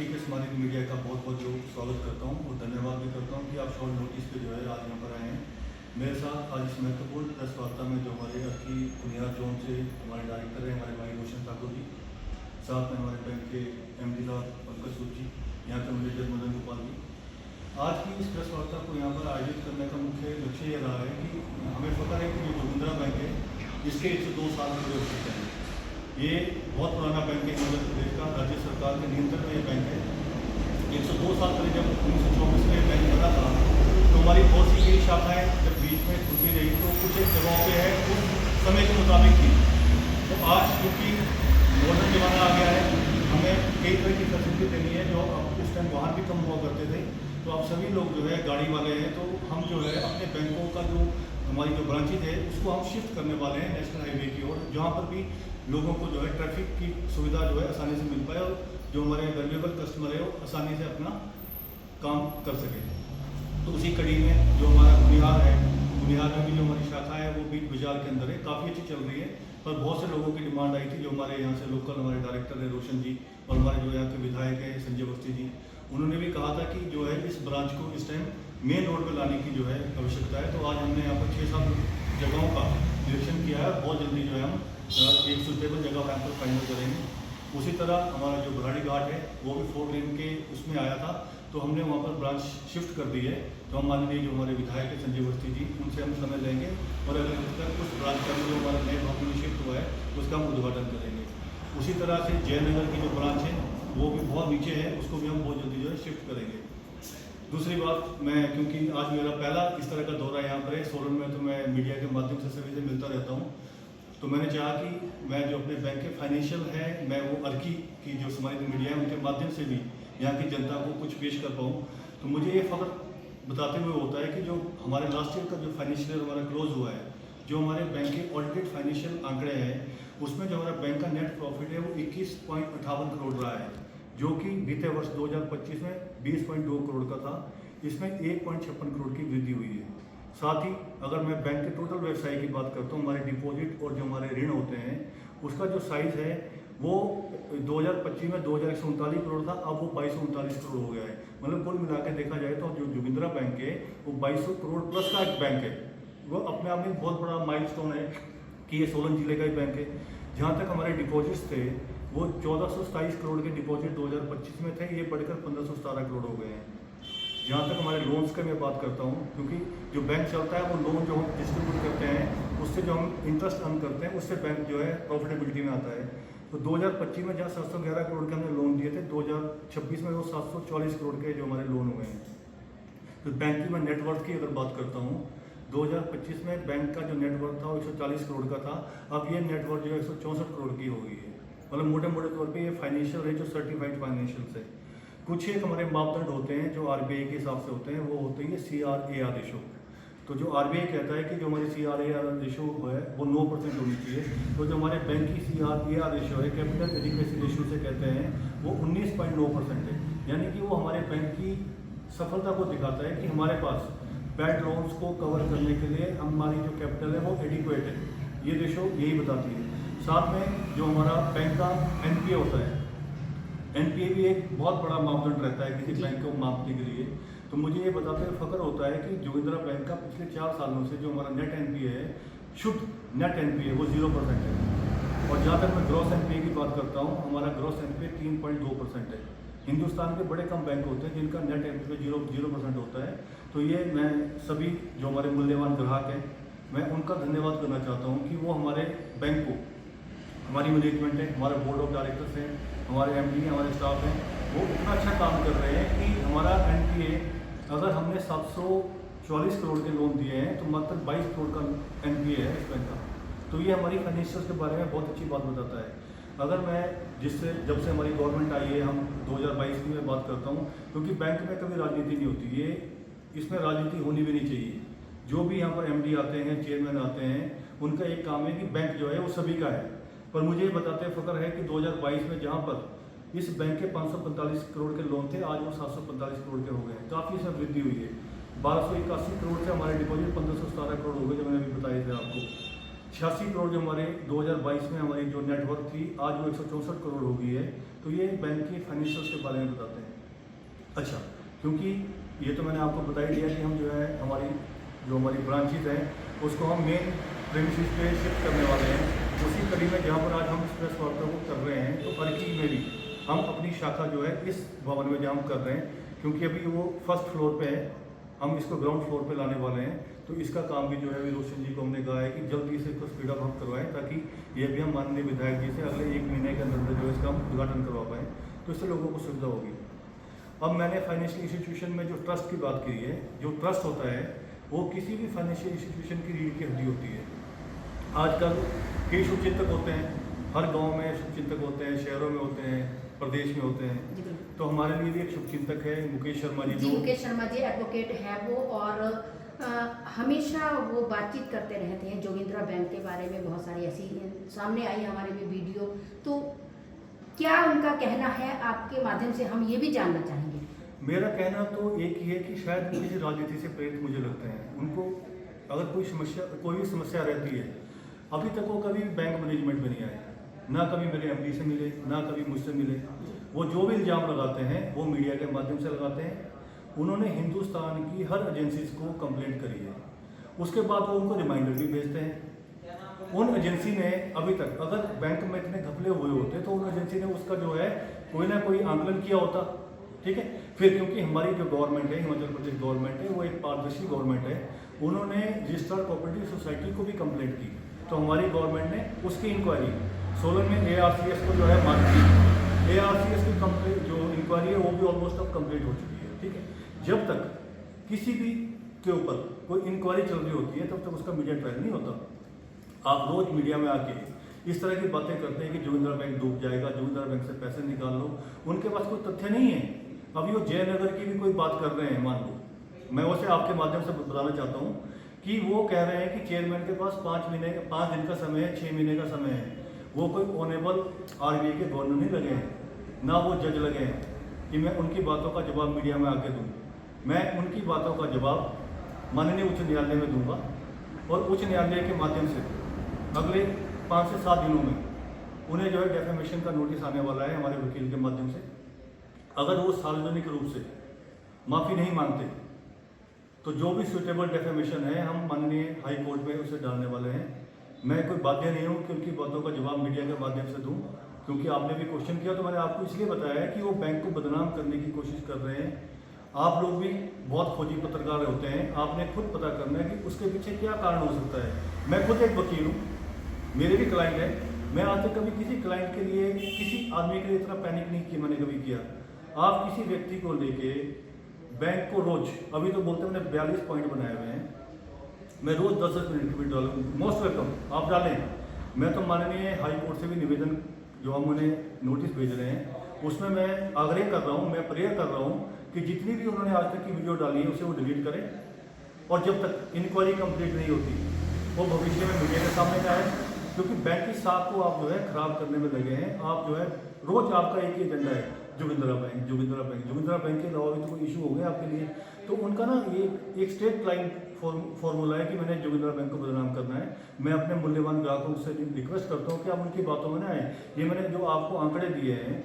अर्की के स्मारक मीडिया का बहुत बहुत जो स्वागत करता हूं और धन्यवाद भी करता हूं कि आप शॉर्ट नोटिस पे जो है आज यहाँ पर आए हैं। मेरे साथ आज इस महत्वपूर्ण प्रेस वार्ता में जो हमारे अर्की बुनियाद जोन से हमारे डायरेक्टर हैं हमारे भाई रोशन ठाकुर जी, साथ में हमारे बैंक के MD साहब पंकज सूद जी, यहाँ के मैनेजर मदन गोपाल जी। आज की इस प्रेस वार्ता को यहाँ पर आयोजित करने का मुख्य लक्ष्य ये रहा है कि हमें पता है कि जो जोगिंद्रा बैंक है इसके 102 साल पूरे हो चुके हैं। ये बहुत पुराना बैंक है, मध्य प्रदेश का राज्य सरकार के नियंत्रण में ये बैंक है। 102 साल पहले जब 1924 में बैंक बना था तो हमारी बहुत सी कई शाखाएँ जब बीच में खुलती रही तो कुछ एक जगहों पे है उस समय के मुताबिक थी। तो आज क्योंकि मॉडर्न जमाना आ गया है, हमें कई तरह की फैसिलिटी देनी है। जो अब उस टाइम वाहन भी कम हुआ करते थे, तो अब सभी लोग जो है गाड़ी वाले हैं, तो हम जो है अपने बैंकों का जो हमारी जो ब्रांचेज है उसको हम शिफ्ट करने वाले हैं नेशनल हाईवे की ओर, जहाँ पर भी लोगों को जो है ट्रैफिक की सुविधा जो है आसानी से मिल पाए और जो हमारे वैल्यूएबल कस्टमर है वो आसानी से अपना काम कर सके। तो उसी कड़ी में जो हमारा बुनियाद है, बुनियाद में भी जो हमारी शाखा है वो बीच बाजार के अंदर है, काफ़ी अच्छी चल रही है। पर बहुत से लोगों की डिमांड आई थी, जो हमारे यहाँ से लोकल हमारे डायरेक्टर है रोशन जी और हमारे जो यहाँ के विधायक है संजय अवस्थी जी, उन्होंने भी कहा था कि जो है इस ब्रांच को इस टाइम मेन रोड पर लाने की जो है आवश्यकता है। तो आज हमने यहाँ पर 6-7 जगहों का निरीक्षण किया है। बहुत जल्दी जो है हम एक सुटेबल जगह यहाँ पर फाइनल करेंगे। उसी तरह हमारा जो बराड़ी घाट है वो भी 4 लेन के उसमें आया था, तो हमने वहाँ पर ब्रांच शिफ्ट कर दी है। तो हम माननीय जो हमारे विधायक है संजय अवस्थी जी, उनसे हम समय लेंगे और अगर उस ब्रांच का जो हमारा नए भवन में शिफ्ट हुआ है उसका हम उद्घाटन करेंगे। उसी तरह से जयनगर की जो ब्रांच है वो भी बहुत नीचे है, उसको भी हम बहुत जल्दी जो है शिफ्ट करेंगे। दूसरी बात, मैं क्योंकि आज मेरा पहला इस तरह का दौरा यहाँ पर है सोलन में, तो मैं मीडिया के माध्यम से सभी से मिलता रहता हूँ, तो मैंने चाहा कि मैं जो अपने बैंक के फाइनेंशियल है मैं वो अर्की की जो स्मारक मीडिया है उनके माध्यम से भी यहाँ की जनता को कुछ पेश कर पाऊँ। तो मुझे ये फ़ख्र बताते हुए होता है कि जो हमारे लास्ट ईयर का जो फाइनेंशियल ईयर हमारा क्लोज हुआ है, जो हमारे बैंक के ऑडिटेड फाइनेंशियल आंकड़े हैं उसमें जो हमारा बैंक का नेट प्रॉफिट है वो 21.58 करोड़ रहा है, जो कि बीते वर्ष 2025 में 20.2 करोड़ का था। इसमें 1.56 करोड़ की वृद्धि हुई है। साथ ही अगर मैं बैंक के टोटल व्यवसाय की बात करता हूँ, हमारे डिपॉजिट और जो हमारे ऋण होते हैं उसका जो साइज़ है वो 2025 में 2139 करोड़ था, अब वो 2239 करोड़ हो गया है। मतलब कुल मिला के देखा जाए तो जो जोगिंद्रा बैंक है वो 2200 करोड़ प्लस का एक बैंक है। वो अपने आप में बहुत बड़ा माइलस्टोन है कि ये सोलन जिले का ही बैंक है। जहाँ तक हमारे डिपॉजिट्स थे वो 1427 करोड़ के डिपॉजिट 2025 में थे, ये बढ़कर 1517 करोड़ हो गए हैं। जहाँ तक हमारे लोन्स की मैं बात करता हूँ, क्योंकि जो बैंक चलता है वो लोन जो हम डिस्ट्रीब्यूट करते हैं उससे जो हम इंटरेस्ट अर्न करते हैं उससे बैंक जो है प्रॉफिटेबिलिटी में आता है। तो 2025 में जहाँ 711 करोड़ के हमने लोन दिए थे, 2026 में वो 744 करोड़ के जो हमारे लोन हुए हैं। तो बैंक की मैं नेटवर्थ की अगर बात करता हूँ, 2025 में बैंक का जो नेटवर्थ था वो 140 करोड़ का था, अब ये नेटवर्थ जो है 164 करोड़ की हो गई है। मतलब मोटे मोटे तौर पे ये फाइनेंशियल है जो सर्टिफाइड फाइनेंशियल है। कुछ एक हमारे मापदंड होते हैं जो RBI के हिसाब से होते हैं, वो होते हैं CRAR रेशो। तो जो RBI कहता है कि जो हमारी CRAR रेशो है वो 9% होनी चाहिए, तो जो हमारे बैंक की CRAR रेशो है कैपिटल एडिक्वेसी रेशो से कहते हैं वो 19.9% है। यानी कि वो हमारे बैंक की सफलता को दिखाता है कि हमारे पास बैड लोन्स को कवर करने के लिए हमारी जो कैपिटल है वो एडिक्वेट है, ये रेशो यही बताती है। साथ में जो हमारा बैंक का NPA होता है, NPA भी एक बहुत बड़ा मापदंड रहता है किसी बैंक को मापने के लिए। तो मुझे ये बताते हुए फख्र होता है कि जोगिंद्रा बैंक का पिछले 4 सालों से जो हमारा नेट NPA है, शुद्ध नेट NPA वो 0% है। और जहाँ तक मैं ग्रॉस NPA की बात करता हूँ, हमारा ग्रॉस NPA 3.2% है। हिंदुस्तान के बड़े कम बैंक होते हैं जिनका नेट NPA 0% होता है। तो ये मैं सभी जो हमारे मूल्यवान ग्राहक हैं मैं उनका धन्यवाद करना चाहता हूँ कि वो हमारे बैंक को, हमारी मैनेजमेंट है, हमारे बोर्ड ऑफ डायरेक्टर्स हैं, हमारे MD हैं, हमारे स्टाफ हैं, वो इतना अच्छा काम कर रहे हैं कि हमारा NPA अगर हमने 744 करोड़ के लोन दिए हैं तो मात्र 22 करोड़ का NPA है इस बैंक का। तो ये हमारी फाइनेंशियल्स के बारे में बहुत अच्छी बात बताता है। अगर मैं जब से हमारी गवर्नमेंट आई है, हम 2022 की मैं बात करता हूँ, क्योंकि बैंक में कभी राजनीति नहीं होती, ये इसमें राजनीति होनी भी नहीं चाहिए। जो भी यहाँ पर MD आते हैं, चेयरमैन आते हैं, उनका एक काम है कि बैंक जो है वो सभी का है। पर मुझे ये बताते फ़ख्र है कि 2022 में जहाँ पर इस बैंक के 545 करोड़ के लोन थे, आज वो 745 करोड़ के हो गए हैं, काफ़ी इसमें वृद्धि हुई है। 1281 करोड़ से हमारे डिपॉजिट 1517 करोड़ हो गए, जो मैंने अभी बताए थे आपको। 86 करोड़ जो हमारे 2022 में हमारी जो नेटवर्क थी, आज वो 164 करोड़ हो गई है। तो ये बैंक के फाइनेंशियल्स के बारे में बताते हैं। अच्छा, क्योंकि ये तो मैंने आपको बता ही दिया कि हम जो है हमारी ब्रांचेज हैं उसको हम मेन प्रेमिसेस पे शिफ्ट करने वाले हैं। उसी कड़ी में जहाँ पर आज हम इस प्रेस वार्ता को कर रहे हैं, तो अर्की में भी हम अपनी शाखा जो है इस भवन में जहाँ हम कर रहे हैं, क्योंकि अभी वो फर्स्ट फ्लोर पे है, हम इसको ग्राउंड फ्लोर पे लाने वाले हैं। तो इसका काम भी जो है अभी रोशन जी को हमने कहा है कि जल्दी से इसको स्पीड अप हम करवाएं, ताकि ये भी हम माननीय विधायक जी से अगले 1 महीने के अंदर जो है इसका हम उद्घाटन करवा पाएँ, तो इससे लोगों को सुविधा होगी। अब मैंने फाइनेंशियल इंस्टीट्यूशन में जो ट्रस्ट की बात की है, जो ट्रस्ट होता है वो किसी भी फाइनेंशियल इंस्टीट्यूशन की रीढ़ की हड्डी होती है। आजकल कई शुभचिंतक होते हैं, हर गांव में शुभचिंतक होते हैं, शहरों में होते हैं, प्रदेश में होते हैं। तो हमारे लिए भी एक शुभचिंतक है मुकेश शर्मा जी। मुकेश शर्मा जी एडवोकेट है वो, और हमेशा वो बातचीत करते रहते हैं जोगिंद्रा बैंक के बारे में। बहुत सारी ऐसी सामने आई हमारे भी वीडियो, तो क्या उनका कहना है आपके माध्यम से हम ये भी जानना चाहेंगे। मेरा कहना तो एक ही है कि शायद किसी राजनीति से प्रेरित मुझे लगते हैं। उनको अगर कोई भी समस्या रहती है, अभी तक वो कभी बैंक मैनेजमेंट में नहीं आए, ना कभी मेरे एमडी से मिले, ना कभी मुझसे मिले। वो जो भी इल्ज़ाम लगाते हैं वो मीडिया के माध्यम से लगाते हैं। उन्होंने हिंदुस्तान की हर एजेंसीज को कंप्लेंट करी है, उसके बाद वो उनको रिमाइंडर भी भेजते हैं। उन एजेंसी ने अभी तक अगर बैंक में इतने घपले हुए होते तो उन एजेंसी ने उसका जो है कोई ना कोई आंकलन किया होता, ठीक है। फिर क्योंकि हमारी जो गवर्नमेंट है, हिमाचल प्रदेश गवर्नमेंट है, वो एक पारदर्शी गवर्नमेंट है, उन्होंने रजिस्टर्ड कोऑपरेटिव सोसाइटी को भी कंप्लेंट की, तो हमारी गवर्नमेंट ने उसकी इंक्वायरी सोलन में ARCS को जो है मांग की। ARCS की कंप्लेंट जो इंक्वायरी है वो भी ऑलमोस्ट अब कंप्लीट हो चुकी है, ठीक है। जब तक किसी भी के ऊपर कोई इंक्वायरी चल रही होती है तब तक उसका मीडिया ट्रायल नहीं होता। आप रोज मीडिया में आके इस तरह की बातें करते हैं कि जोगिंद्रा बैंक डूब जाएगा, जोगिंद्रा बैंक से पैसे निकाल लो, उनके पास कोई तथ्य नहीं है। अभी वो जयनगर की भी कोई बात कर रहे हैं, मान लो, मैं उसे आपके माध्यम से बताना चाहता हूँ कि वो कह रहे हैं कि चेयरमैन के पास 5 दिन का समय है, 6 महीने का समय है। वो कोई ऑनेबल RBI के गवर्नर नहीं लगे हैं, ना वो जज लगे हैं कि मैं उनकी बातों का जवाब मीडिया में आके दूँ। मैं उनकी बातों का जवाब माननीय उच्च न्यायालय में दूंगा, और उच्च न्यायालय के माध्यम से अगले 5 से 7 दिनों में उन्हें जो है डेफेमेशन का नोटिस आने वाला है हमारे वकील के माध्यम से। अगर वो सार्वजनिक रूप से माफ़ी नहीं मांगते तो जो भी सुटेबल डेफेमेशन है हम माननीय हाई कोर्ट में उसे डालने वाले हैं। मैं कोई बाध्य नहीं हूँ कि उनकी बातों का जवाब मीडिया के माध्यम से दूँ, क्योंकि आपने भी क्वेश्चन किया तो मैंने आपको इसलिए बताया है कि वो बैंक को बदनाम करने की कोशिश कर रहे हैं। आप लोग भी बहुत खोजी पत्रकार होते हैं, आपने खुद पता करना है कि उसके पीछे क्या कारण हो सकता है। मैं खुद एक वकील हूँ, मेरे भी क्लाइंट हैं, मैं आज तक कभी किसी क्लाइंट के लिए, किसी आदमी के लिए इतना पैनिक नहीं किया मैंने कभी किया। आप किसी व्यक्ति को लेके बैंक को रोज, अभी तो बोलते मैंने 42 पॉइंट बनाए हुए हैं, मैं रोज 10-10 मिनट की डालूँ, मोस्ट वेलकम, आप डालें। मैं तो माननीय हाई कोर्ट से भी निवेदन जो हम उन्हें नोटिस भेज रहे हैं उसमें मैं आग्रह कर रहा हूँ, मैं प्रेयर कर रहा हूँ कि जितनी भी उन्होंने आज तक की वीडियो डाली है उसे वो डिलीट करें, और जब तक इंक्वायरी कंप्लीट नहीं होती वो भविष्य में मीडिया के सामने आए, क्योंकि बैंक की साख को आप जो है खराब करने में लगे हैं। आप जो है रोज आपका एक ही एजेंडा है, Jogindra bank, Jogindra bank, Jogindra bank के अलावा भी तो कोई इशू हो गया आपके लिए। तो उनका ना ये एक स्ट्रेट लाइन फॉर्मूला है कि मैंने जोगिंद्रा बैंक को बदनाम करना है। मैं अपने मूल्यवान ग्राहकों से रिक्वेस्ट करता हूँ कि आप उनकी बातों में ना आए। ये मैंने जो आपको आंकड़े दिए हैं,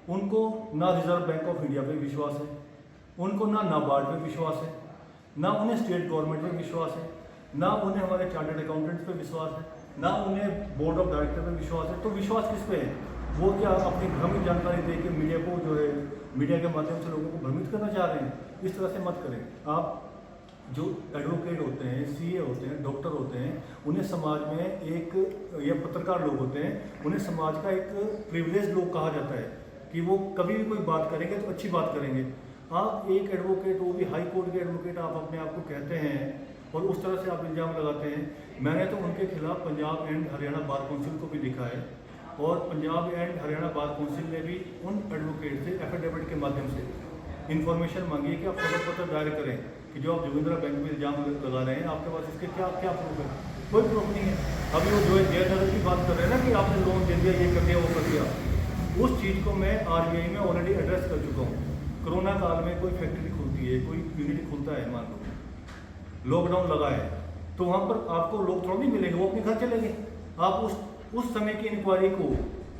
उनको ना रिजर्व बैंक ऑफ इंडिया पे विश्वास है, उनको ना नाबार्ड पे विश्वास है, ना उन्हें स्टेट गवर्नमेंट पे विश्वास है, ना उन्हें हमारे चार्टर्ड अकाउंटेंट्स पे विश्वास है, ना उन्हें बोर्ड ऑफ डायरेक्टर पे विश्वास है। तो विश्वास किस पे है? वो क्या अपनी भ्रमित जानकारी दे के मीडिया को जो है, मीडिया के माध्यम से लोगों को भ्रमित करना चाह रहे हैं? इस तरह से मत करें। आप जो एडवोकेट होते हैं, CA होते हैं, डॉक्टर होते हैं, उन्हें समाज में एक, या पत्रकार लोग होते हैं, उन्हें समाज का एक प्रिविलेज लोग कहा जाता है कि वो कभी भी कोई बात करेंगे तो अच्छी बात करेंगे। आप एक एडवोकेट, वो भी हाई कोर्ट के एडवोकेट, आप अपने आप को कहते हैं और उस तरह से आप इल्ज़ाम लगाते हैं। मैंने तो उनके खिलाफ Punjab and Haryana bar council को भी लिखा है, और Punjab and Haryana bar council ने भी उन एडवोकेट से एफिडेविट के माध्यम से इन्फॉर्मेशन मांगी है कि आप शपथ पत्र दायर करें कि जो आप जोगिंद्रा बैंक में इल्ज़ाम लगा रहे हैं आपके पास इसके क्या क्या प्रूफ है। कोई प्रूफ नहीं है। अभी वो जो है जयनगर की बात कर रहे हैं ना कि आपने लोन दे दिया, ये कर दिया, वो कर दिया, उस चीज़ को मैं RBI में ऑलरेडी एड्रेस कर चुका हूँ। कोरोना काल में कोई फैक्ट्री खुलती है, कोई यूनिट खुलता है, मान लो लॉकडाउन लगा है, तो वहाँ पर आपको लोग थोड़ा नहीं मिलेंगे, वो अपने घर चले गए। आप उस समय की इंक्वायरी को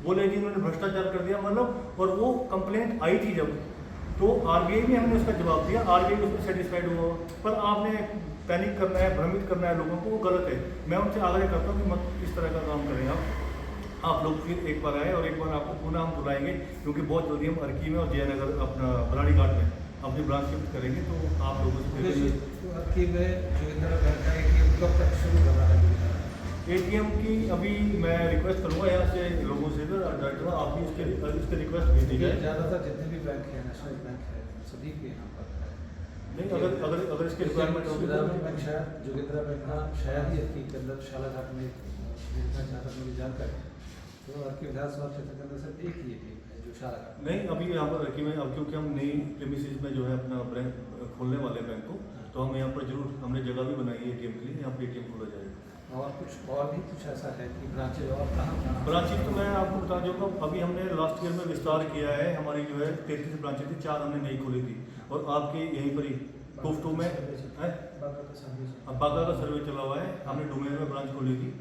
बोले कि इन्होंने भ्रष्टाचार कर दिया मतलब, और वो कंप्लेंट आई थी जब, तो आरबीआई ने हमने उसका जवाब दिया, आरबीआई उसमें सेटिस्फाइड हुआ। पर आपने पैनिक करना है, भ्रमित करना है लोगों को, वो गलत है। मैं उनसे आग्रह करता हूँ कि मत इस तरह का काम करें आप लोग फिर एक बार आए और एक बार आपको पुनः हम बुलाएंगे, क्योंकि बहुत जल्दी हम अर्की में और जयनगर अपना बराड़ी घाट में अपनी ब्रांच शिफ्ट करेंगे, तो आप लोगों से अर्की में जोगिंद्रा बैंक का ATM कब तक शुरू कर रहा है? ATM की अभी मैं रिक्वेस्ट करूँगा यहाँ से लोगों से, डायरेक्टर आप भी इसके रिक्वेस्ट भेज दीजिए। ज़्यादातर जितने भी बैंक है, नेशनल बैंक है, सभी के यहाँ पर है। नहीं, अगर इसके रिक्वायरमेंट होगी तो बैंक शायद जोगिंद्रा बैंक का शायद ही अर्की के अंदर शालाघाट में, जहाँ तक मेरी जानकारी, तो अर्की विधानसभा क्षेत्र के अंदर सिर्फ एक ही ATM है जो शालाघाट। नहीं, अभी यहाँ पर अर्की में अब क्योंकि हम नई प्रेमिसेस में जो है अपना बैंक खोलने वाले हैं बैंक को, तो हम यहाँ पर जरूर हमने जगह भी बनाई है ATM के लिए, यहाँ पर ATM खोला जाएगा। और भी कुछ ऐसा है कि ब्रांचेज और कहाँ? ब्रांचेज तो मैं आपको बता दूँगा, अभी हमने लास्ट ईयर में विस्तार किया है। हमारी जो है 33 ब्रांचेज थी, 4 हमने नई खोली थी, और आपके यहीं पर ही कोफ्टू में बागा का सर्वे चला हुआ है, हमने डोमेन में ब्रांच खोली थी।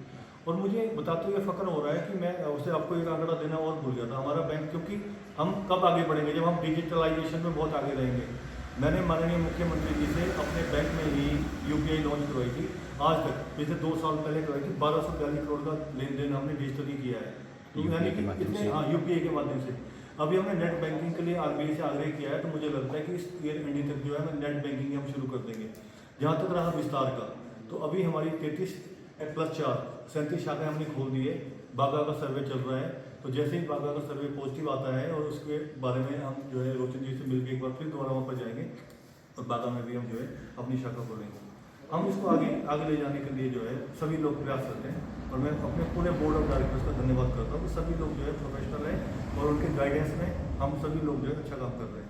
और मुझे बताते हुए फ़ख्र हो रहा है कि मैं उससे आपको एक आंकड़ा देना और भूल गया था। हमारा बैंक, क्योंकि हम कब आगे बढ़ेंगे जब हम डिजिटलाइजेशन में बहुत आगे रहेंगे। मैंने माननीय मुख्यमंत्री जी से अपने बैंक में ही UPI लॉन्च करवाई थी, आज तक पिछले 2 साल पहले करवाई थी। 1242 करोड़ का लेन देन हमने डिजिटली किया है, तो यानी कि इतने, हाँ, UPI के माध्यम से। अभी हमने नेट बैंकिंग के लिए RBI से आग्रह किया है, तो मुझे लगता है कि इस ईयर एंडिंग तक जो है हम नेट बैंकिंग हम शुरू कर देंगे। जहाँ तक रहा विस्तार का, तो अभी हमारी 33+4 37 शाखाएँ हमने खोल दी है। बागा का सर्वे चल रहा है, तो जैसे ही बागा का सर्वे पॉजिटिव आता है और उसके बारे में हम जो है रोशन जी से मिलकर एक बार फिर दोबारा वहाँ पर जाएंगे, और बागा में भी हम जो है अपनी शाखा खोलेंगे। हम इसको आगे ले जाने के लिए जो है सभी लोग प्रयास करते हैं, और मैं अपने पूरे बोर्ड ऑफ डायरेक्टर्स का धन्यवाद करता हूँ। सभी लोग जो है प्रोफेशनल हैं, और उनके गाइडेंस में हम सभी लोग जो है अच्छा काम कर रहे हैं।